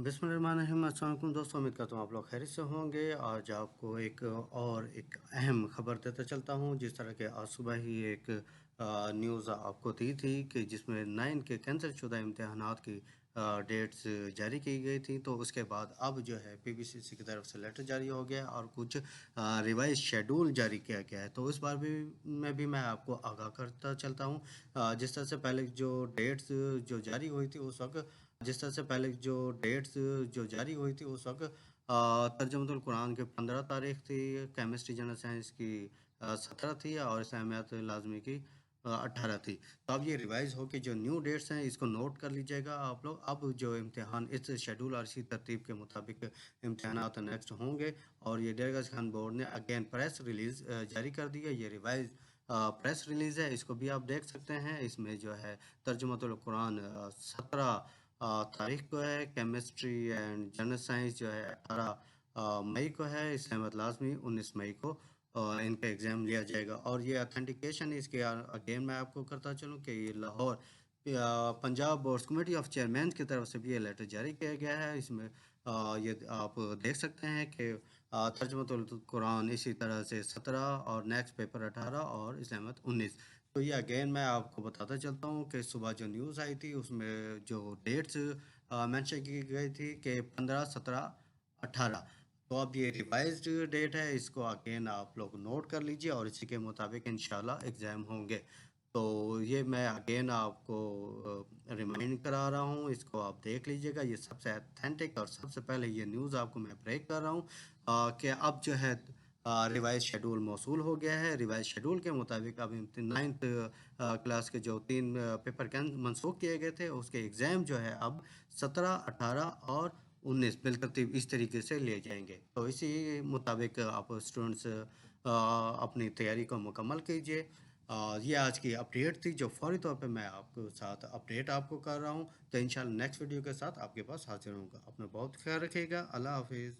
बिस्मिल्लाहिर्रहमानिर्रहीम। अस्सलाम वालेकुम दोस्तों, उम्मीद करता हूँ आप लोग खैरियत से होंगे। आज आपको एक अहम खबर देता चलता हूँ। जिस तरह के आज सुबह ही एक न्यूज़ आपको दी थी कि जिसमें 9 के कैंसिल शुदा इम्तहानात की डेट्स जारी की गई थी, तो उसके बाद अब जो है पीपीसीसी की तरफ से लेटर जारी हो गया और कुछ रिवाइज शेड्यूल जारी किया गया है। तो इस बार भी मैं आपको आगाह करता चलता हूँ। जिस तरह से पहले जो डेट्स जो जारी हुई थी उस वक्त जिस तरह से पहले जो डेट्स जो जारी हुई थी उस वक़्त तर्जुमतुल कुरान की 15 तारीख थी, केमिस्ट्री जनरल साइंस की 17 थी और इस्लामियात लाज़मी की 18 थी। तो अब ये रिवाइज़ हो के जो न्यू डेट्स हैं इसको नोट कर लीजिएगा आप लोग। अब जो इम्तिहान इस शेड्यूल और इसी तरतीब के मुताबिक इम्तिहानात नेक्स्ट होंगे और ये डेलगस खान बोर्ड ने अगेन प्रेस रिलीज़ जारी कर दी है। ये रिवाइज़ प्रेस रिलीज़ है, इसको भी आप देख सकते हैं। इसमें जो है तर्जुमतुल कुरान 17 तारीख को है, केमिस्ट्री एंड जनरल साइंस जो है 18 मई को है, इस्लामियात लाज़मी 19 मई को इनका एग्ज़ाम लिया जाएगा। और ये ऑथेंटिकेशन इसके अगेन मैं आपको करता चलूँ कि ये Lahore Punjab boards committee of chairman की तरफ से भी ये लेटर जारी किया गया है। इसमें ये आप देख सकते हैं कि तर्जुमतुल कुरान इसी तरह से 17 और नेक्स्ट पेपर 18 और इस्लामियात 19। तो ये अगेन मैं आपको बताता चलता हूँ कि सुबह जो न्यूज़ आई थी उसमें जो डेट्स मेंशन की गई थी कि 15, 17, 18। तो अब ये रिवाइज्ड डेट है, इसको अगेन आप लोग नोट कर लीजिए और इसी के मुताबिक इंशाल्लाह एग्ज़ाम होंगे। तो ये मैं अगेन आपको रिमाइंड करा रहा हूँ, इसको आप देख लीजिएगा। ये सबसे ऑथेंटिक और सबसे पहले ये न्यूज़ आपको मैं ब्रेक कर रहा हूँ कि अब जो है रिवाइज शेड्यूल मौसूल हो गया है। रिवाइज शेड्यूल के मुताबिक अब 9th क्लास के जो 3 पेपर मनसूख किए गए थे उसके एग्ज़ाम जो है अब 17, 18 और 19 बिलतरतीब इस तरीके से लिए जाएंगे। तो इसी मुताबिक आप स्टूडेंट्स अपनी तैयारी को मुकम्मल कीजिए। ये आज की अपडेट थी जो फौरी तौर पे मैं आपके साथ अपडेट आपको कर रहा हूँ। तो इंशाल्लाह नेक्स्ट वीडियो के साथ आपके पास हाजिर होऊंगा। अपना बहुत ख्याल रखिएगा। अल्लाह हाफिज़।